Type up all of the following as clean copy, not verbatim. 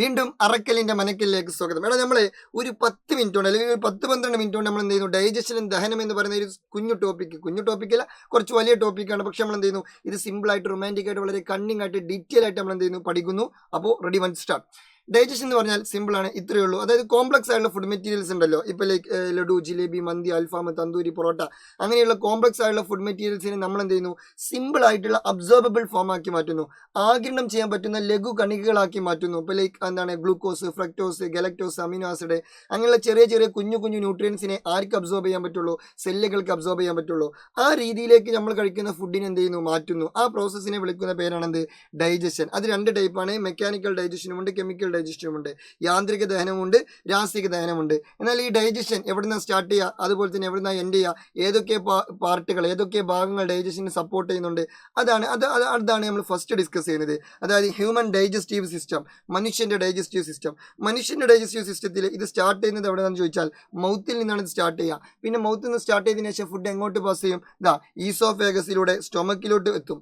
വീണ്ടും അറക്കലിന്റെ മനക്കലിലേക്ക് സ്വാഗതം. എടാ നമ്മൾ ഒരു 10 മിനിറ്റ് കൊണ്ട് അല്ലെങ്കിൽ ഒരു 10-12 മിനിറ്റ് കൊണ്ട് നമ്മൾ എന്ത് ചെയ്യുന്നു, ഡൈജഷനും ദഹനം എന്ന് പറയുന്ന ഒരു കുഞ്ഞു ടോപ്പിക്കല്ല, കുറച്ച് വലിയ ടോപ്പിക്കാണ്. പക്ഷെ നമ്മൾ എന്ത് ചെയ്യുന്നു, ഇത് സിമ്പിൾ ആയിട്ട് റൊമാൻറ്റിക് ആയിട്ട് വളരെ കണ്ണിങ് ആയിട്ട് ഡീറ്റെയിൽ ആയിട്ട് നമ്മൾ എന്ത് ചെയ്യുന്നു, പഠിക്കുന്നു. അപ്പോൾ റെഡി, വൺ സ്റ്റാർട്ട്. ഡൈജഷൻ എന്ന് പറഞ്ഞാൽ സിമ്പിൾ ആണ്, ഇത്രയേ ഉള്ളൂ. അതായത് കോംപ്ലക്സ് ആയിട്ടുള്ള ഫുഡ് മെറ്റീരിയൽസ് ഉണ്ടല്ലോ, ഇപ്പൊ ലൈക്ക് ലഡു, ജിലേബി, മന്തി, അൽഫാം, തന്തൂരി, പൊറോട്ട, അങ്ങനെയുള്ള കോംപ്ലക്സ് ആയിട്ടുള്ള ഫുഡ് മെറ്റീരിയൽസിനെ നമ്മൾ എന്ത് ചെയ്യുന്നു, സിമ്പിൾ ആയിട്ടുള്ള അബ്സോർബിൾ ഫോം ആക്കി മാറ്റുന്നു, ആഗിരണം ചെയ്യാൻ പറ്റുന്ന ലഘു കണികകളാക്കി മാറ്റുന്നു. ഇപ്പൊ ലൈക്ക് എന്താണ്, ഗ്ലൂക്കോസ്, ഫ്രക്ടോസ്, ഗലക്ടോസ്, അമിനോ ആസിഡ്, അങ്ങനെയുള്ള ചെറിയ ചെറിയ കുഞ്ഞു ന്യൂട്രിയൻസിനെ ആർക്ക് അബ്സോർബ് ചെയ്യാൻ പറ്റുള്ളൂ, സെല്ലുകൾക്ക് അബ്സോർബ് ചെയ്യാൻ പറ്റുള്ളൂ. ആ രീതിയിലേക്ക് നമ്മൾ കഴിക്കുന്ന ഫുഡിനെ എന്ത് ചെയ്യുന്നു, മാറ്റുന്നു. ആ പ്രോസസ്സിനെ വിളിക്കുന്ന പേരാണെന്ത്, ഡൈജഷൻ. അത് രണ്ട് ടൈപ്പാണ്, മെക്കാനിക്കൽ ഡൈജഷനും ഉണ്ട്, കെമിക്കൽ ഡൈജഷനും ഉണ്ട്, യാന്ത്രിക ദഹനമുണ്ട്, രാസിക ദഹനമുണ്ട്. എന്നാൽ ഈ ഡൈജഷൻ എവിടുന്ന സ്റ്റാർട്ട് ചെയ്യുക, അതുപോലെ തന്നെ എവിടുന്ന എൻഡ് ചെയ്യുക, ഏതൊക്കെ പാർട്ടുകൾ, ഏതൊക്കെ ഭാഗങ്ങൾ ഡൈജഷനെ സപ്പോർട്ട് ചെയ്യുന്നുണ്ട്, അതാണ് നമ്മൾ ഫസ്റ്റ് ഡിസ്കസ് ചെയ്യുന്നത്. അതായത് ഹ്യൂമൻ ഡൈജസ്റ്റീവ് സിസ്റ്റം, മനുഷ്യന്റെ ഡൈജസ്റ്റീവ് സിസ്റ്റം. മനുഷ്യന്റെ ഡൈജസ്റ്റീവ് സിസ്റ്റത്തിൽ ഇത് സ്റ്റാർട്ട് ചെയ്യുന്നത് എവിടെയാണെന്ന് ചോദിച്ചാൽ മൗത്തിൽ നിന്നാണ് ഇത് സ്റ്റാർട്ട് ചെയ്യുക. പിന്നെ മൗത്തിൽ നിന്ന് സ്റ്റാർട്ട് ചെയ്തതിനു ശേഷം ഫുഡ് എങ്ങോട്ട് പാസ് ചെയ്യും, ഈസോഫേഗസിലൂടെ സ്റ്റൊമക്കിലോട്ട് എത്തും.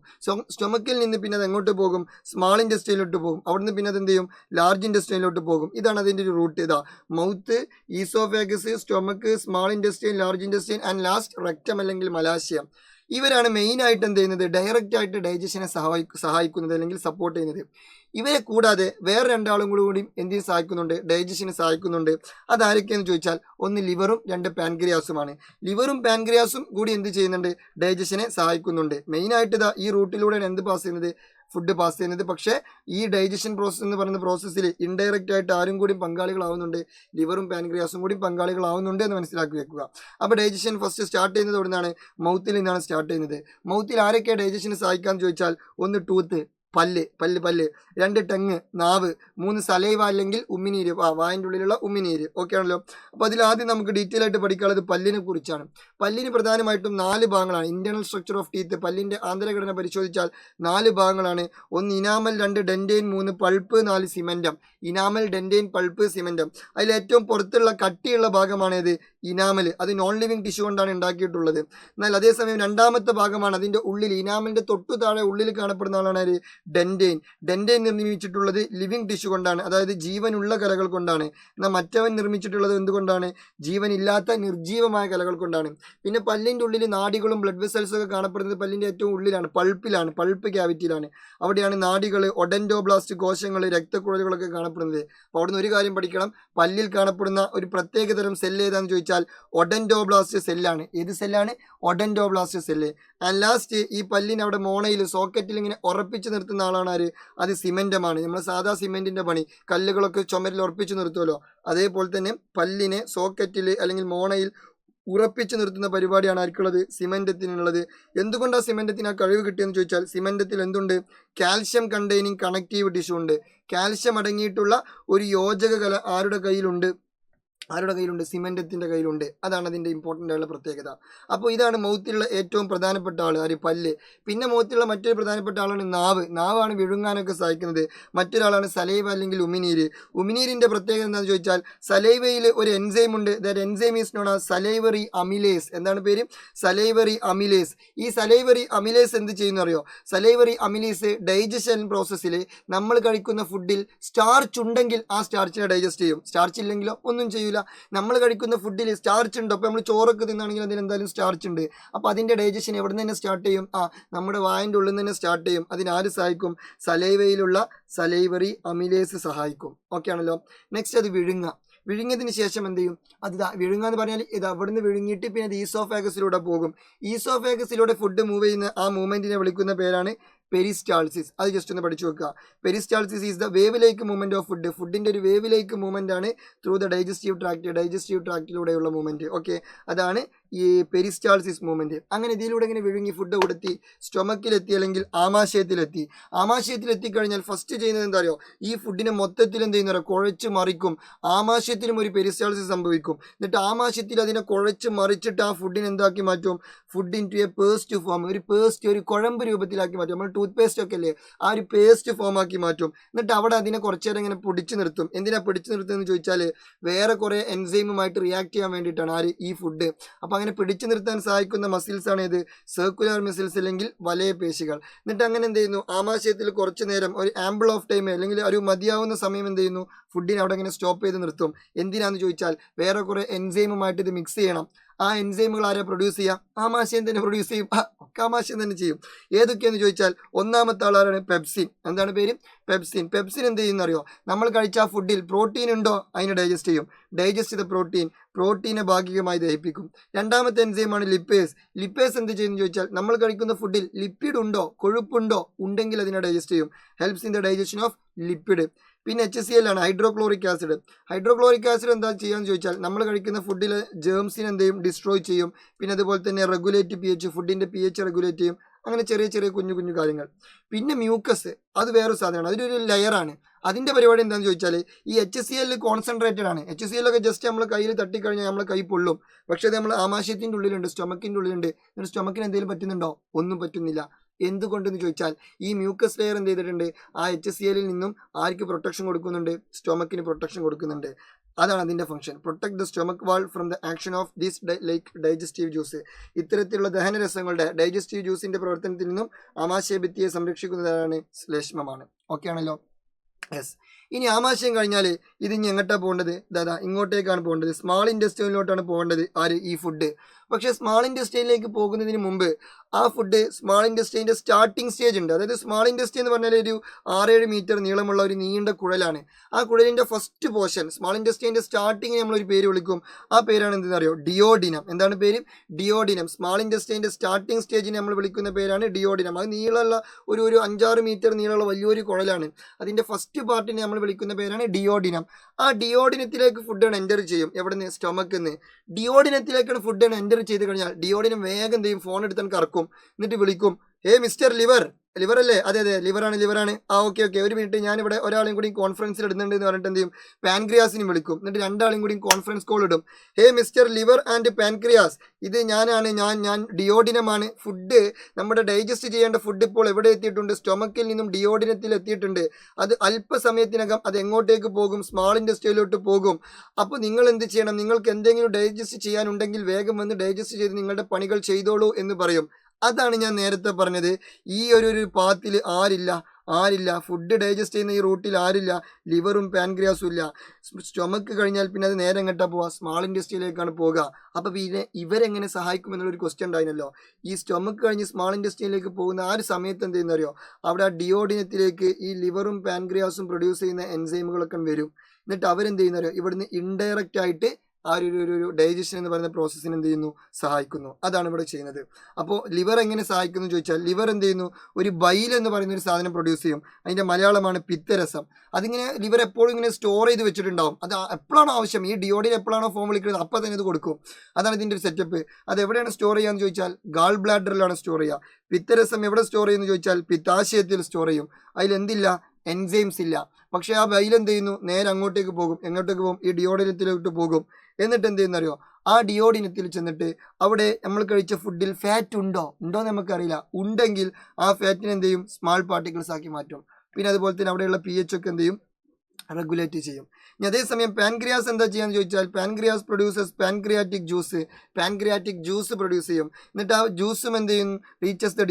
സ്റ്റൊമക്കിൽ നിന്ന് പിന്നെ അത് എങ്ങോട്ട് പോകും, സ്മാൾ ഇൻഡസ്ട്രിയിലോട്ട് പോകും. അവിടുന്ന് പിന്നെ അത് എന്ത് ചെയ്യും, ലാർജ് ഇൻഡസ്ട്രിയിലോട്ട് പോകും. ഇതാണ് അതിന്റെ ഒരു route. Mouth, oesophagus, stomach, small intestine, large intestine and last rectum അല്ലെങ്കിൽ മലാശയം. ഇവരാണ് മെയിൻ ആയിട്ട് എന്ത് ചെയ്യുന്നത്, ഡയറക്റ്റ് ആയിട്ട് ഡൈജഷനെ സഹായിക്കുന്നത് അല്ലെങ്കിൽ സപ്പോർട്ട് ചെയ്യുന്നത്. ഇവരെ കൂടാതെ വേറെ രണ്ടാളും കൂടി എന്തിനു സഹായിക്കുന്നുണ്ട്, ഡൈജഷന് സഹായിക്കുന്നുണ്ട്. അതാരൊക്കെയെന്ന് ചോദിച്ചാൽ ഒന്ന് ലിവറും, രണ്ട് പാൻക്രിയാസുമാണ്. ലിവറും പാൻക്രിയാസും കൂടി എന്ത് ചെയ്യുന്നുണ്ട്, ഡൈജഷനെ സഹായിക്കുന്നുണ്ട്. മെയിൻ ആയിട്ട് ഈ റൂട്ടിലൂടെയാണ് എന്ത് പാസ് ചെയ്യുന്നത്, ഫുഡ് പാസ് ചെയ്യുന്നത്. പക്ഷേ ഈ ഡൈജഷൻ പ്രോസസ്സ് എന്ന് പറയുന്ന പ്രോസസ്സിൽ ഇൻഡയറക്റ്റ് ആയിട്ട് ആരും കൂടി പങ്കാളികളാവുന്നുണ്ട്, ലിവറും പാൻക്രിയാസും കൂടി പങ്കാളികളാവുന്നുണ്ട് എന്ന് മനസ്സിലാക്കി വെക്കുക. അപ്പോൾ ഡൈജഷൻ ഫസ്റ്റ് സ്റ്റാർട്ട് ചെയ്യുന്നത് എവിടെ നിന്നാണ്, മൗത്തിൽ നിന്നാണ് സ്റ്റാർട്ട് ചെയ്യുന്നത്. മൗത്തിൽ ആരൊക്കെ ഡൈജഷന് സഹായിക്കാമെന്ന് ചോദിച്ചാൽ ഒന്ന് ടൂത്ത്, പല്ല്, രണ്ട് ടങ്, നാവ്, മൂന്ന് സലൈവ അല്ലെങ്കിൽ ഉമ്മിനീര്, വായൻ്റെ ഉള്ളിലുള്ള ഉമ്മിനീര്. ഓക്കെ ആണല്ലോ. അപ്പോൾ അതിൽ ആദ്യം നമുക്ക് ഡീറ്റെയിൽ ആയിട്ട് പഠിക്കാനുള്ളത് പല്ലിനെ കുറിച്ചാണ്. പല്ലിന് പ്രധാനമായിട്ടും 4 ഭാഗങ്ങളാണ്. ഇന്റേണൽ സ്ട്രക്ചർ ഓഫ് ടീത്ത്, പല്ലിന്റെ ആന്തരഘടന പരിശോധിച്ചാൽ 4 ഭാഗങ്ങളാണ്. ഒന്ന് enamel, 2 dentine, 3 pulp, 4 cementum. Enamel, dentine, pulp, cementum. അതിൽ ഏറ്റവും പുറത്തുള്ള കട്ടിയുള്ള ഭാഗമാണ് ഇത് ഇനാമൽ. അത് നോൺ ലിവിങ് ടിഷ്യൂ കൊണ്ടാണ് ഉണ്ടാക്കിയിട്ടുള്ളത്. എന്നാൽ അതേസമയം രണ്ടാമത്തെ ഭാഗമാണ് അതിന്റെ ഉള്ളിൽ, ഇനാമലിന്റെ തൊട്ടു താഴെ ഉള്ളിൽ കാണപ്പെടുന്ന ആളാണ് ഡെന്റൈൻ നിർമ്മിച്ചിട്ടുള്ളത് ലിവിങ് ടിഷ്യൂ കൊണ്ടാണ്, അതായത് ജീവനുള്ള കലകൾ കൊണ്ടാണ്. എന്നാൽ മറ്റവൻ നിർമ്മിച്ചിട്ടുള്ളത് എന്തുകൊണ്ടാണ്, ജീവനില്ലാത്ത നിർജീവമായ കലകൾ കൊണ്ടാണ്. പിന്നെ പല്ലിന്റെ ഉള്ളിൽ നാഡികളും ബ്ലഡ് വെസൽസും ഒക്കെ കാണപ്പെടുന്നത് പല്ലിന്റെ ഏറ്റവും ഉള്ളിലാണ്, പൾപ്പ് ക്യാവിറ്റിയിലാണ്. അവിടെയാണ് നാഡികൾ, ഒഡന്റോബ്ലാസ്റ്റ് കോശങ്ങൾ, രക്തക്കുഴലുകളൊക്കെ കാണപ്പെടുന്നത്. അപ്പോൾ അവിടുന്ന് ഒരു കാര്യം പഠിക്കണം, പല്ലിൽ കാണപ്പെടുന്ന ഒരു പ്രത്യേക തരം സെല്ല് ഏതാണെന്ന് ചോദിച്ചാൽ ഒഡന്റോബ്ലാസ്റ്റ് സെല്ലാണ്. ഏത് സെല്ലാണ്, ഒഡന്റോബ്ലാസ്റ്റ് സെല്ല്. ആൻഡ് ലാസ്റ്റ് ഈ പല്ലിന് അവിടെ മോണയിൽ, സോക്കറ്റിൽ ഇങ്ങനെ ഉറപ്പിച്ച് നിർത്തുന്ന ആളാണ് ആര്, അത് സിമെന്റമാണ്. നമ്മൾ സാധാ സിമെന്റിന്റെ പണി, കല്ലുകളൊക്കെ ചുമരിൽ ഉറപ്പിച്ച് നിർത്തുമല്ലോ, അതേപോലെ തന്നെ പല്ലിനെ സോക്കറ്റിൽ അല്ലെങ്കിൽ മോണയിൽ ഉറപ്പിച്ച് നിർത്തുന്ന പരിപാടിയാണ് ആർക്കുള്ളത്, സിമെന്റത്തിനുള്ളത്. എന്തുകൊണ്ടാണ് സിമെന്റത്തിന് ആ കഴിവ് കിട്ടിയെന്ന് ചോദിച്ചാൽ സിമെന്റത്തിൽ എന്തുണ്ട്, കാൽഷ്യം കണ്ടെയ്നിങ് കണക്റ്റീവ് ടിഷ്യൂ ഉണ്ട്. കാൽഷ്യം അടങ്ങിയിട്ടുള്ള ഒരു യോജക കല ആരുടെ കയ്യിലുണ്ട്, സിമെന്റത്തിന്റെ കയ്യിലുണ്ട്. അതാണ് അതിന്റെ ഇമ്പോർട്ടൻ്റ് ആയുള്ള പ്രത്യേകത. അപ്പോൾ ഇതാണ് മൗത്തിലുള്ള ഏറ്റവും പ്രധാനപ്പെട്ട ആൾ, ആര്, പല്ല്. പിന്നെ മൗത്തിലുള്ള മറ്റൊരു പ്രധാനപ്പെട്ട ആളാണ് നാവാണ് വിഴുങ്ങാനൊക്കെ സഹായിക്കുന്നത്. മറ്റൊരാളാണ് സലൈവ അല്ലെങ്കിൽ ഉമിനീര്. ഉമിനീരിന്റെ പ്രത്യേകത എന്താണെന്ന് ചോദിച്ചാൽ സലൈവയിൽ ഒരു എൻസൈം ഉണ്ട്. That enzyme is known as salivary amylase. എന്താണ് പേര്, സലൈവറി അമിലേസ്. ഈ സലൈവറി അമിലേസ് എന്ത് ചെയ്യുന്നു അറിയോ, സലൈവറി അമിലേസ് ഡൈജഷൻ പ്രോസസ്സിൽ നമ്മൾ കഴിക്കുന്ന ഫുഡിൽ സ്റ്റാർച്ച് ഉണ്ടെങ്കിൽ ആ സ്റ്റാർച്ചിനെ ഡൈജസ്റ്റ് ചെയ്യും, സ്റ്റാർച്ച് ഇല്ലെങ്കിലോ ഒന്നും ചെയ്യൂല. നമ്മൾ കഴിക്കുന്ന ഫുഡിൽ സ്റ്റാർച്ച് ഉണ്ട്, അപ്പോൾ നമ്മൾ ചോറൊക്കെ തിന്നാണെങ്കിൽ അതിൽ എന്തായാലും സ്റ്റാർച്ച് ഉണ്ട്. അപ്പോൾ അതിൻ്റെ ഡൈജഷൻ എവിടെ നിന്ന് തന്നെ സ്റ്റാർട്ട് ചെയ്യും, നമ്മുടെ വായൻ്റെ ഉള്ളിൽ നിന്ന് തന്നെ സ്റ്റാർട്ട് ചെയ്യും. അതിനാര് സഹായിക്കും, സലൈവയിലുള്ള സലൈവറി അമിലേസ് സഹായിക്കും. ഓക്കെ ആണല്ലോ. നെക്സ്റ്റ് അത് വിഴുങ്ങിയതിന് ശേഷം എന്ത് ചെയ്യും, അത് വിഴുങ്ങുക എന്ന് പറഞ്ഞാൽ ഇത് അവിടുന്ന് വിഴുങ്ങിയിട്ട് പിന്നെ അത് ഈസോഫാഗസിലൂടെ പോകും. ഈസോഫാഗസിലൂടെ ഫുഡ് മൂവ് ചെയ്യുന്ന ആ മൂവ്മെന്റിനെ വിളിക്കുന്ന പേരാണ് പെരിസ്റ്റാൾസിസ്. അത് ജസ്റ്റ് ഒന്ന് പഠിച്ചു വെക്കുക. Peristalsis is the wave like movement of food. ഫുഡിന്റെ ഒരു വേവ് ലൈക്ക് മൂവ്മെന്റ് ആണ് ത്രൂ ദ ഡൈജസ്റ്റീവ് ട്രാക്റ്റിലൂടെയുള്ള മൂവ്മെന്റ്. ഓക്കെ, അതാണ് ഈ പെരിസ്റ്റാൾസിസ് മൂവ്മെന്റ്. അങ്ങനെ ഇതിലൂടെ ഇങ്ങനെ വിഴുങ്ങി ഫുഡ് കൊടുത്തി സ്റ്റൊമക്കിലെത്തി അല്ലെങ്കിൽ ആമാശയത്തിലെത്തിക്കഴിഞ്ഞാൽ ഫസ്റ്റ് ചെയ്യുന്നത് എന്താ അറിയോ, ഈ ഫുഡിനെ മൊത്തത്തിൽ എന്ത് ചെയ്യുന്ന കുഴച്ച് മറിക്കും. ആമാശയത്തിലും ഒരു പെരിസ്റ്റാൾസിസ് സംഭവിക്കും. എന്നിട്ട് ആമാശയത്തിൽ അതിനെ കുഴച്ച് മറിച്ചിട്ട് ആ ഫുഡിനെ എന്താക്കി മാറ്റും, food into a paste form, ഒരു കുഴമ്പ് രൂപത്തിലാക്കി മാറ്റും. നമ്മൾ ടൂത്ത് പേസ്റ്റ് ഒക്കെ അല്ലേ, ആ ഒരു പേസ്റ്റ് ഫോം ആക്കി മാറ്റും. എന്നിട്ട് അവിടെ അതിനെ കുറച്ചു നേരം ഇങ്ങനെ പിടിച്ചു നിർത്തും. എന്തിനാ പിടിച്ചു നിർത്തുന്നത് ചോദിച്ചാൽ വേറെ കുറെ എൻസൈമുമായിട്ട് റിയാക്ട് ചെയ്യാൻ വേണ്ടിയിട്ടാണ് ഈ ഫുഡ്. അപ്പോൾ അങ്ങനെ പിടിച്ചു നിർത്താൻ സഹായിക്കുന്ന മസിൽസ് ആണ് ഇത് സർക്കുലർ മസിൽസ് അല്ലെങ്കിൽ വലയ പേശികൾ. എന്നിട്ട് അങ്ങനെ എന്ത് ചെയ്യുന്നു, ആമാശയത്തിൽ കുറച്ചു നേരം ഒരു ആംബിൾ ഓഫ് ടൈം അല്ലെങ്കിൽ ഒരു മതിയാവുന്ന സമയം എന്ത് ചെയ്യുന്നു, ഫുഡിനെ അവിടെ ഇങ്ങനെ സ്റ്റോപ്പ് ചെയ്ത് നിർത്തും. എന്തിനാന്ന് ചോദിച്ചാൽ വേറെ കുറെ എൻസൈമുമായിട്ട് ഇത് മിക്സ് ചെയ്യണം. ആ എൻസൈമുകൾ ആരാ പ്രൊഡ്യൂസ് ചെയ്യുക? ആമാശയം തന്നെ പ്രൊഡ്യൂസ് ചെയ്യും. ഒക്കെ ആമാശയം തന്നെ ചെയ്യും. ഏതൊക്കെയെന്ന് ചോദിച്ചാൽ ഒന്നാമത്തെ ആളാണ് പെപ്സിൻ. എന്താണ് പേര്? പെപ്സിൻ. പെപ്സിൻ എന്ത് ചെയ്യുന്ന അറിയോ? നമ്മൾ കഴിച്ച ആ ഫുഡിൽ പ്രോട്ടീൻ ഉണ്ടോ അതിനെ ഡൈജസ്റ്റ് ചെയ്യും. ഡൈജസ്റ്റ് ചെയ്ത പ്രോട്ടീനെ ഭാഗികമായി ദഹിപ്പിക്കും. രണ്ടാമത്തെ എൻസൈമാണ് ലിപ്പേസ്. ലിപ്പേസ് എന്ത് ചെയ്യുന്നു ചോദിച്ചാൽ നമ്മൾ കഴിക്കുന്ന ഫുഡിൽ ലിപ്പിഡ് ഉണ്ടോ, കൊഴുപ്പുണ്ടോ, ഉണ്ടെങ്കിൽ അതിനെ ഡൈജസ്റ്റ് ചെയ്യും. Helps in the digestion of lipid. പിന്നെ HCl ആണ്, ഹൈഡ്രോക്ലോറിക് ആസിഡ്. ഹൈഡ്രോക്ലോറിക് ആസിഡ് എന്താ ചെയ്യാന്ന് ചോദിച്ചാൽ നമ്മൾ കഴിക്കുന്ന ഫുഡിൽ ജേംസിനെ എന്ത് ചെയ്യും, ഡിസ്ട്രോയ് ചെയ്യും. പിന്നെ അതുപോലെ തന്നെ റെഗുലേറ്റ് pH, ഫുഡിന്റെ pH റെഗുലേറ്റ് ചെയ്യും. അങ്ങനെ ചെറിയ ചെറിയ കുഞ്ഞു കുഞ്ഞു കാര്യങ്ങൾ. പിന്നെ മ്യൂക്കസ്, അത് വേറൊരു സാധനമാണ്, അതിലൊരു ലെയറാണ്. അതിന്റെ പരിപാടി എന്താണെന്ന് ചോദിച്ചാൽ ഈ HCl കോൺസെൻട്രേറ്റഡ് ആണ്. HCl ഒക്കെ ജസ്റ്റ് നമ്മൾ കയ്യിൽ തട്ടിക്കഴിഞ്ഞാൽ നമ്മളെ കൈ പൊള്ളും. പക്ഷേ അത് നമ്മൾ ആമാശയത്തിന്റെ ഉള്ളിലുണ്ട്, സ്റ്റൊമക്കിന്റെ ഉള്ളിലുണ്ട്. സ്റ്റൊമക്കിന് എന്തെങ്കിലും പറ്റുന്നുണ്ടോ? ഒന്നും പറ്റുന്നില്ല. എന്തുകൊണ്ടെന്ന് ചോദിച്ചാൽ ഈ മ്യൂക്കസ് ലെയർ എന്ത് ചെയ്തിട്ടുണ്ട്, ആ HCl നിന്നും ആർക്ക് പ്രൊട്ടക്ഷൻ കൊടുക്കുന്നുണ്ട്? സ്റ്റൊമക്കിന് പ്രൊട്ടക്ഷൻ കൊടുക്കുന്നുണ്ട്. അതാണ് അതിന്റെ function. Protect the stomach wall from the action of this like digestive juice. ഇത്തരത്തിലുള്ള ദഹനരസങ്ങളുടെ ഡൈജസ്റ്റീവ് ജ്യൂസിന്റെ പ്രവർത്തനത്തിൽ നിന്നും ആമാശയഭിത്തിയെ സംരക്ഷിക്കുന്നതാണ് ശ്ലേഷ്മമാണ്. ഓക്കെ ആണല്ലോ? യെസ്. ഇനി ആമാശയം കഴിഞ്ഞാൽ ഇത് ഇനി എങ്ങോട്ടാ പോകേണ്ടത്? ദാദാ ഇങ്ങോട്ടേക്കാണ് പോകേണ്ടത്. സ്മാൾ ഇൻഡസ്ട്രിയിലോട്ടാണ് പോകേണ്ടത്. ആര്? ഈ ഫുഡ്. പക്ഷേ സ്മാൾ ഇൻഡസ്ട്രിയിലേക്ക് പോകുന്നതിന് മുമ്പ് ആ ഫുഡ് സ്മാൾ ഇൻഡസ്ട്രീൻ്റെ സ്റ്റാർട്ടിംഗ് സ്റ്റേജ് ഉണ്ട്. അതായത് സ്മാൾ ഇൻഡസ്ട്രി എന്ന് പറഞ്ഞാൽ ഒരു 6-7 മീറ്റർ നീളമുള്ള ഒരു നീണ്ട കുഴലാണ്. ആ കുഴലിൻ്റെ ഫസ്റ്റ് പോർഷൻ സ്മാൾ ഇൻഡസ്ട്രീൻ്റെ സ്റ്റാർട്ടിങ് നമ്മളൊരു പേര് വിളിക്കും. ആ പേരാണ് എന്തെന്ന് അറിയോ? ഡിയോഡിനം. എന്താണ് പേര്? ഡിയോഡിനം. സ്മാൾ ഇൻഡസ്ട്രീൻ്റെ സ്റ്റാർട്ടിംഗ് സ്റ്റേജിനെ നമ്മൾ വിളിക്കുന്ന പേരാണ് ഡിയോഡിനം. അത് നീളമുള്ള ഒരു 5-6 മീറ്റർ നീളമുള്ള വലിയൊരു കുഴലാണ്. അതിൻ്റെ ഫസ്റ്റ് പാർട്ടിനെ നമ്മൾ വിളിക്കുന്ന പേരാണ് ഡിയോഡിനം. ആ ഡിയോഡിനത്തിലേക്ക് ഫുഡാണ് എൻ്റർ ചെയ്യും. എവിടെ നിന്ന്? സ്റ്റൊമക്കിൽ നിന്ന്. ഡിയോഡിനത്തിലേക്കാണ് ഫുഡാണ് എൻ്റർ ചെയ്ത് കഴിഞ്ഞാൽ ഡിയോഡിനം വേഗം എന്ത് ചെയ്യും? ഫോൺ എടുത്താൽ കറക്കും. എന്നിട്ട് വിളിക്കും, ഹേ മിസ്റ്റർ ലിവർ. ലിവർ അല്ലേ? അതെ ലിവറാണ്. ഓക്കെ. ഒരു മിനിറ്റ്, ഞാനിവിടെ ഒരാളെയും കൂടി കോൺഫറൻസിൽ ഇടുന്നുണ്ട് എന്ന് പറഞ്ഞിട്ട് എന്ത് ചെയ്യും? പാൻക്രിയാസിനും വിളിക്കും. എന്നിട്ട് 2 ആളെയും കൂടി കോൺഫറൻസ് കോൾ ഇടും. Hey mister liver and pancreas, ഇത് ഞാൻ ഡിയോഡിനമാണ്. ഫുഡ് നമ്മുടെ ഡൈജസ്റ്റ് ചെയ്യേണ്ട ഫുഡ് ഇപ്പോൾ എവിടെ എത്തിയിട്ടുണ്ട്? സ്റ്റൊമക്കിൽ നിന്നും ഡിയോഡിനത്തിൽ എത്തിയിട്ടുണ്ട്. അത് അല്പസമയത്തിനകം അത് എങ്ങോട്ടേക്ക് പോകും? സ്മാൾ ഇൻഡസ്ട്രിയിലോട്ട് പോകും. അപ്പോൾ നിങ്ങൾ എന്ത് ചെയ്യണം? നിങ്ങൾക്ക് എന്തെങ്കിലും ഡൈജസ്റ്റ് ചെയ്യാനുണ്ടെങ്കിൽ വേഗം വന്ന് ഡൈജസ്റ്റ് ചെയ്ത് നിങ്ങളുടെ പണികൾ ചെയ്തോളൂ എന്ന് പറയും. അതാണ് ഞാൻ നേരത്തെ പറഞ്ഞത്. ഈ ഒരു പാത്തിൽ ആരില്ല ഫുഡ് ഡൈജസ്റ്റ് ചെയ്യുന്ന ഈ റൂട്ടിൽ ആരില്ല? ലിവറും പാൻക്രിയാസും ഇല്ല. സ്റ്റൊമക്ക് കഴിഞ്ഞാൽ പിന്നെ അത് നേരെ എങ്ങോട്ടാ പോവുക? സ്മാൾ ഇൻഡസ്ട്രിയിലേക്കാണ് പോകുക. അപ്പോൾ പിന്നെ ഇവരെങ്ങനെ സഹായിക്കും എന്നുള്ളൊരു ക്വസ്റ്റ്യൻ ഉണ്ടായിരുന്നല്ലോ. ഈ സ്റ്റൊമക്ക് കഴിഞ്ഞ് സ്മാൾ ഇൻഡസ്ട്രിയിലേക്ക് പോകുന്ന ആ ഒരു സമയത്ത് എന്ത് ചെയ്യുന്ന അറിയോ? അവിടെ ആ ഡിയോഡിനത്തിലേക്ക് ഈ ലിവറും പാൻക്രിയാസും പ്രൊഡ്യൂസ് ചെയ്യുന്ന എൻസൈമുകളൊക്കെ വരും. എന്നിട്ട് അവരെന്ത് ചെയ്യുന്ന അറിയോ? ഇവിടുന്ന് ഇൻഡയറക്റ്റ് ആയിട്ട് ആ ഒരു ഡൈജഷൻ എന്ന് പറയുന്ന പ്രോസസ്സിന് എന്ത് ചെയ്യുന്നു? സഹായിക്കുന്നു. അതാണ് ഇവിടെ ചെയ്യുന്നത്. അപ്പോൾ ലിവർ എങ്ങനെ സഹായിക്കുന്നു ചോദിച്ചാൽ ലിവർ എന്ത് ചെയ്യുന്നു? ഒരു ബൈൽ എന്ന് പറയുന്ന ഒരു സാധനം പ്രൊഡ്യൂസ് ചെയ്യും. അതിൻ്റെ മലയാളമാണ് പിത്തരസം. അതിങ്ങനെ ലിവർ എപ്പോഴും ഇങ്ങനെ സ്റ്റോർ ചെയ്ത് വെച്ചിട്ടുണ്ടാവും. അത് എപ്പോഴാണോ ആവശ്യം, ഈ ഡിയോഡിൻ എപ്പോഴാണോ ഫോം വിളിക്കുന്നത് അപ്പോൾ തന്നെ ഇത് കൊടുക്കും. അതാണ് ഇതിൻ്റെ ഒരു സെറ്റപ്പ്. അത് എവിടെയാണ് സ്റ്റോർ ചെയ്യാന്ന് ചോദിച്ചാൽ ഗാൾ ബ്ലാഡറിലാണ് സ്റ്റോർ ചെയ്യുക. പിത്തരസം എവിടെ സ്റ്റോർ ചെയ്യുന്നു ചോദിച്ചാൽ പിത്താശയത്തിൽ സ്റ്റോർ ചെയ്യും. അതിലെന്തില്ല? എൻസൈംസ് ഇല്ല. പക്ഷേ ആ ബൈൽ എന്ത് ചെയ്യുന്നു? നേരെ അങ്ങോട്ടേക്ക് പോകും. എങ്ങോട്ടേക്ക് പോകും? ഈ ഡിയോഡിനത്തിലോട്ട് പോകും. എന്നിട്ട് എന്ത് ചെയ്യുന്നറിയോ? ആ ഡിയോഡിനത്തിൽ ചെന്നിട്ട് അവിടെ നമ്മൾ കഴിച്ച ഫുഡിൽ ഫാറ്റ് ഉണ്ടോ നമുക്കറിയില്ല. ഉണ്ടെങ്കിൽ ആ ഫാറ്റിനെ എന്ത് ചെയ്യും? സ്മാൾ പാർട്ടിക്കിൾസ് ആക്കി മാറ്റും. പിന്നെ അതുപോലെ തന്നെ അവിടെയുള്ള pH ഒക്കെ എന്ത് ചെയ്യും? റെഗുലേറ്റ് ചെയ്യും. ഇനി അതേസമയം പാൻക്രിയാസ് എന്താ ചെയ്യാന്ന് ചോദിച്ചാൽ pancreas produces pancreatic juice produce ചെയ്യും. എന്നിട്ട് ആ ജ്യൂസും എന്ത് ചെയ്യും? റീച്ചസ് ദ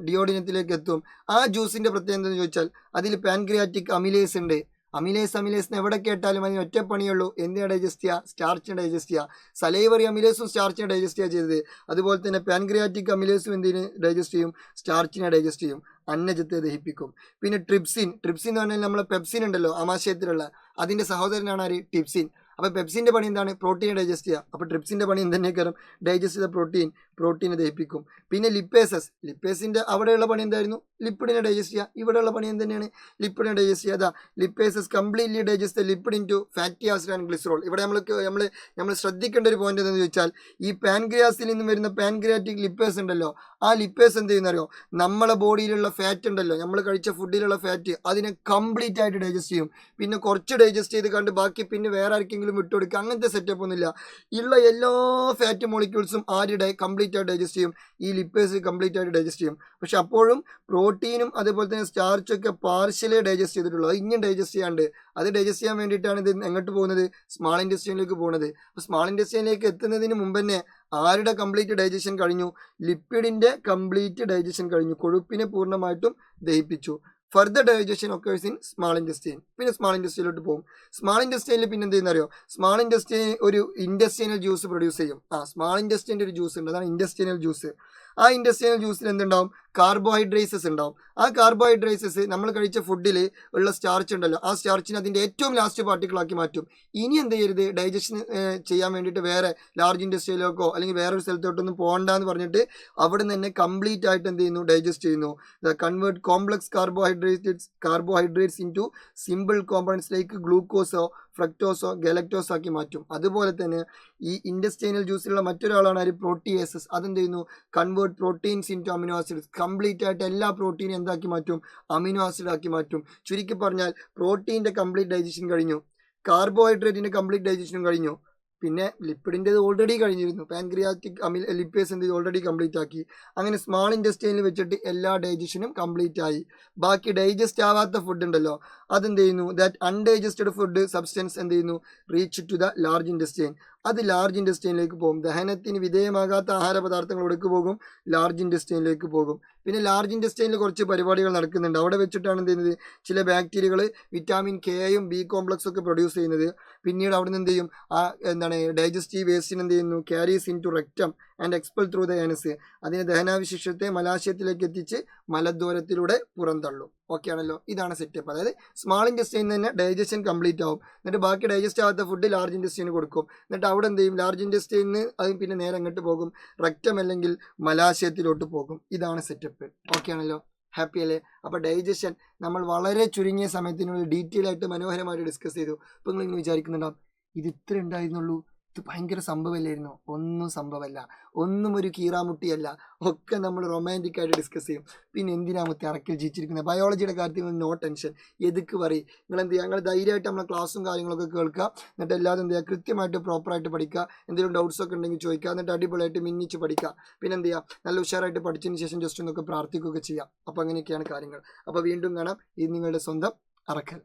ഡിയോഡിനത്തിലേക്ക് എത്തും. ആ ജ്യൂസിന്റെ പ്രത്യേകത എന്താണെന്ന് ചോദിച്ചാൽ അതിൽ പാൻക്രിയാറ്റിക് അമിലേസ് ഉണ്ട്. അമിലേസിന് എവിടെ കേട്ടാലും അതിന് ഒറ്റ പണിയുള്ളൂ. എന്തിനാ ഡൈജസ്റ്റ് ചെയ്യുക? സ്റ്റാർച്ചിനെ ഡൈജസ്റ്റ് ചെയ്യുക. സലൈവറി അമിലേസും സ്റ്റാർച്ചിനെ ഡൈജസ്റ്റ് ചെയ്യുക ചെയ്തത്. അതുപോലെ തന്നെ പാൻക്രിയാറ്റിക് അമിലേസും എന്തിന് ഡൈജസ്റ്റ് ചെയ്യും? സ്റ്റാർച്ചിനെ ഡൈജസ്റ്റ് ചെയ്യും. അന്നജത്തെ ദഹിപ്പിക്കും. പിന്നെ ട്രിപ്സിൻ എന്ന് പറഞ്ഞാൽ നമ്മളെ പെപ്സിൻ ഉണ്ടല്ലോ ആമാശയത്തിലുള്ള, അതിൻ്റെ സഹോദരനാണ് ആര്? ടിപ്സിൻ. അപ്പോൾ പെപ്സിൻ്റെ പണി എന്താണ്? പ്രോട്ടീനെ ഡൈജസ്റ്റ് ചെയ്യുക. അപ്പോൾ ട്രിപ്സിൻ്റെ പണി എന്തെന്നേക്കാരം? ഡൈജസ്റ്റ് ചെയ്ത പ്രോട്ടീനെ ദഹിപ്പിക്കും. പിന്നെ ലിപ്പേസിൻ്റെ അവിടെയുള്ള പണി എന്തായിരുന്നു? ലിപ്പിഡിനെ ഡൈജസ്റ്റ് ചെയ്യുക. ഇവിടെയുള്ള പണി എന്തെന്നെയാണ്? ലിപ്പിഡിനെ ഡൈജസ്റ്റ് ചെയ്യുക. Lipases completely digest the lipid in to fatty acid and glycerol. ഇവിടെ നമ്മൾ ശ്രദ്ധിക്കേണ്ട ഒരു പോയിന്റ് എന്താണെന്ന് ചോദിച്ചാൽ ഈ പാൻക്രിയാസിൽ നിന്നും വരുന്ന പാൻക്രിയാറ്റിക് ലിപ്പേസ് ഉണ്ടല്ലോ, ആ ലിപ്പേസ് എന്ത് ചെയ്യുന്നറിയോ? നമ്മളെ ബോഡിയിലുള്ള ഫാറ്റ് ഉണ്ടല്ലോ, നമ്മൾ കഴിച്ച ഫുഡിലുള്ള ഫാറ്റ്, അതിനെ കംപ്ലീറ്റ് ആയിട്ട് ഡൈജസ്റ്റ് ചെയ്യും. പിന്നെ കുറച്ച് ഡൈജസ്റ്റ് ചെയ്ത് കണ്ട് ബാക്കി പിന്നെ വേറെ ആർക്കെങ്കിലും വിട്ടുകൊടുക്കുക, അങ്ങനത്തെ സെറ്റപ്പ് ഒന്നുമില്ല. ഉള്ള എല്ലാ ഫാറ്റ് മോളിക്യൂൾസും ആരുടെ കംപ്ലീറ്റ് കംപ്ലീറ്റ് ആയിട്ട് ഡൈജസ്റ്റ് ചെയ്യും, ഈ ലിപ്പേഴ്സ് കംപ്ലീറ്റ് ആയിട്ട് ഡൈജസ്റ്റ് ചെയ്യും. പക്ഷെ അപ്പോഴും പ്രോട്ടീനും അതുപോലെ തന്നെ സ്റ്റാർച്ചൊക്കെ പാർഷ്യലേ ഡൈജസ്റ്റ് ചെയ്തിട്ടുള്ളൂ. അത് ഇനിയും ഡൈജസ്റ്റ് ചെയ്യാണ്ട്, അത് ഡൈജസ്റ്റ് ചെയ്യാൻ വേണ്ടിയിട്ടാണ് ഇത് എങ്ങോട്ട് പോകുന്നത്, സ്മാൾ ഇൻറ്റെസ്റ്റൈനിലേക്ക് പോകുന്നത്. അപ്പോൾ സ്മാൾ ഇൻറ്റെസ്റ്റൈനിലേക്ക് എത്തുന്നതിന് മുമ്പ് തന്നെ ആരുടെ കംപ്ലീറ്റ് ഡൈജഷൻ കഴിഞ്ഞു? ലിപ്പിഡിൻ്റെ കംപ്ലീറ്റ് ഡൈജഷൻ കഴിഞ്ഞു, കൊഴുപ്പിനെ പൂർണ്ണമായിട്ടും ദഹിപ്പിച്ചു. Further digestion occurs in small intestine. പിന്നെ സ്മാൾ ഇൻറ്റെസ്റ്റൈനിലോട്ട് പോകും. സ്മാൾ ഇൻറ്റെസ്റ്റൈനിൽ പിന്നെ എന്ത് ചെയ്യുന്ന അറിയോ? സ്മാൾ ഇൻറ്റെസ്റ്റൈൻ ഒരു ഇൻറ്റെസ്റ്റൈനൽ ജ്യൂസ് പ്രൊഡ്യൂസ് ചെയ്യും. സ്മാൾ ഇൻറ്റെസ്റ്റൈൻ്റെ ഒരു ജ്യൂസ് ഉണ്ട്, അതാണ് ഇൻറ്റെസ്റ്റൈനൽ ജ്യൂസ്. ആ ഇൻറ്റെസ്റ്റൈനൽ ജ്യൂസിൽ എന്തുണ്ടാവും? കാർബോഹൈഡ്രേറ്റ്സ് ഉണ്ടാവും. ആ കാർബോഹൈഡ്രേറ്റ്സ് നമ്മൾ കഴിച്ച ഫുഡിൽ ഉള്ള സ്റ്റാർച്ച് ഉണ്ടല്ലോ, ആ സ്റ്റാർച്ചിനെ അതിൻ്റെ ഏറ്റവും ലാസ്റ്റ് പാർട്ടിക്കിളാക്കി മാറ്റും. ഇനി എന്ത് ചെയ്യരുത്? ഡൈജഷൻ ചെയ്യാൻ വേണ്ടിയിട്ട് വേറെ ലാർജ് ഇൻഡസ്ട്രിയിലേക്കോ അല്ലെങ്കിൽ വേറൊരു സ്ഥലത്തോട്ടൊന്നും പോകണ്ടെന്ന് പറഞ്ഞിട്ട് അവിടെ നിന്ന് തന്നെ കംപ്ലീറ്റ് ആയിട്ട് എന്ത് ചെയ്യുന്നു? ഡൈജസ്റ്റ് ചെയ്യുന്നു. Convert complex carbohydrates into simple components like ഗ്ലൂക്കോസോ ഫ്രക്ടോസോ ഗലക്ടോസോ ആക്കി മാറ്റും. അതുപോലെ തന്നെ ഈ ഇൻഡസ്റ്റൈനൽ ജ്യൂസിലുള്ള മറ്റൊരാളാണ് ആര്? പ്രോട്ടിയേസസ്. അതെന്ത് ചെയ്യുന്നു? Convert proteins in to amino acids. Complete ആയിട്ട് എല്ലാ പ്രോട്ടീനും എന്താക്കി മാറ്റും? അമിനോ ആസിഡ് ആക്കി മാറ്റും. ചുരുക്കി പറഞ്ഞാൽ പ്രോട്ടീൻ്റെ കംപ്ലീറ്റ് ഡൈജഷൻ കഴിഞ്ഞു, കാർബോഹൈഡ്രേറ്റിൻ്റെ കംപ്ലീറ്റ് ഡൈജഷനും കഴിഞ്ഞു, പിന്നെ ലിപ്പിഡിൻ്റെത് ഓൾറെഡി കഴിഞ്ഞിരുന്നു. പാൻക്രിയാറ്റിക് ലിപ്പേഴ്സ് എന്ത് ചെയ്തു? ഓൾറെഡി കംപ്ലീറ്റ് ആക്കി. അങ്ങനെ സ്മാൾ ഇൻറ്റെസ്റ്റൈനിൽ വെച്ചിട്ട് എല്ലാ ഡൈജഷനും കംപ്ലീറ്റ് ആയി. ബാക്കി ഡൈജസ്റ്റ് ആവാത്ത ഫുഡ് ഉണ്ടല്ലോ, അതെന്ത് ചെയ്യുന്നു? ദാറ്റ് അൺഡൈജസ്റ്റഡ് ഫുഡ് സബ്സ്റ്റൻസ് എന്ത് ചെയ്യുന്നു? Reach to the large intestine. അത് ലാർജ് ഇൻറ്റെസ്റ്റൈനിലേക്ക് പോകും. ദഹനത്തിന് വിധേയമാകാത്ത ആഹാര പദാർത്ഥങ്ങൾ എവിടേക്ക് പോകും? ലാർജ് ഇൻറ്റെസ്റ്റൈനിലേക്ക് പോകും. പിന്നെ ലാർജ് ഇൻറ്റെസ്റ്റൈനിൽ കുറച്ച് പരിപാടികൾ നടക്കുന്നുണ്ട്. അവിടെ വെച്ചിട്ടാണ് എന്ത് ചെയ്യുന്നത്? ചില ബാക്ടീരിയകൾ വിറ്റാമിൻ കെയും ബി കോംപ്ലക്സും ഒക്കെ പ്രൊഡ്യൂസ് ചെയ്യുന്നത്. പിന്നീട് അവിടെ നിന്ന് എന്ത് ചെയ്യും? ഡൈജസ്റ്റീവ് വേസ്റ്റിന് എന്ത് ചെയ്യുന്നു? Carries into rectum and expel through the anus. അതിനെ ദഹനാവശിഷ്ടത്തെ മലാശയത്തിലേക്ക് എത്തിച്ച് മലദ്വാരത്തിലൂടെ പുറന്തള്ളും. ഓക്കെ ആണല്ലോ? ഇതാണ് സെറ്റപ്പ്. അതായത് സ്മാൾ ഇൻറ്റെസ്റ്റൈനിൽ തന്നെ ഡൈജഷൻ കംപ്ലീറ്റ് ആവും. എന്നിട്ട് ബാക്കി ഡൈജസ്റ്റ് ആവാത്ത ഫുഡ് ലാർജ് ഇൻറ്റെസ്റ്റൈന് കൊടുക്കും. എന്നിട്ട് അവിടെ എന്ത് ചെയ്യും? ലാർജ് ഇൻറ്റെസ്റ്റൈനിൽ അത് പിന്നെ നേരെ അങ്ങോട്ട് പോകും, റെക്റ്റം അല്ലെങ്കിൽ മലാശയത്തിലോട്ട് പോകും. ഇതാണ് സെറ്റപ്പ്. ഓക്കെ ആണല്ലോ? ഹാപ്പി അല്ലേ? അപ്പോൾ ഡൈജഷൻ നമ്മൾ വളരെ ചുരുങ്ങിയ സമയത്തിനുള്ളിൽ ഡീറ്റെയിൽ ആയിട്ട് മനോഹരമായിട്ട് ഡിസ്കസ് ചെയ്തു. അപ്പോൾ നിങ്ങളിങ്ങനെ വിചാരിക്കുന്നുണ്ടാവും, ഇത് ഇത്ര ഉണ്ടായിരുന്നുള്ളൂ, ഇത് ഭയങ്കര സംഭവമല്ലായിരുന്നു? ഒന്നും സംഭവമല്ല, ഒന്നും ഒരു കീറാമുട്ടിയല്ല, ഒക്കെ നമ്മൾ റൊമാൻറ്റിക് ആയിട്ട് ഡിസ്കസ് ചെയ്യും. പിന്നെ എന്തിനാ മുത്തി അറക്കിൽ ജീവിച്ചിരിക്കുന്നത്? ബയോളജിയുടെ കാര്യത്തിൽ നോ ടെൻഷൻ, എതുക്ക് പറയും. നിങ്ങൾ എന്ത് ചെയ്യുക? നിങ്ങൾ ധൈര്യമായിട്ട് നമ്മളെ ക്ലാസ്സും കാര്യങ്ങളൊക്കെ കേൾക്കുക. എന്നിട്ട് എല്ലാതും എന്ത് ചെയ്യുക? കൃത്യമായിട്ട് പ്രോപ്പറായിട്ട് പഠിക്കുക. എന്തെങ്കിലും ഡൗട്ട്സ് ഒക്കെ ഉണ്ടെങ്കിൽ ചോദിക്കുക. എന്നിട്ട് അടിപൊളിയായിട്ട് മിന്നിച്ച് പഠിക്കുക. പിന്നെ എന്ത് ചെയ്യുക? നല്ല ഉഷാറായിട്ട് പഠിച്ചതിന് ശേഷം ജസ്റ്റ് ഒന്നൊക്കെ പ്രാർത്ഥിക്കുകയൊക്കെ ചെയ്യാം. അപ്പോൾ അങ്ങനെയൊക്കെയാണ് കാര്യങ്ങൾ. അപ്പോൾ വീണ്ടും കാണാം. ഇത് നിങ്ങളുടെ സ്വന്തം അറക്കൽ.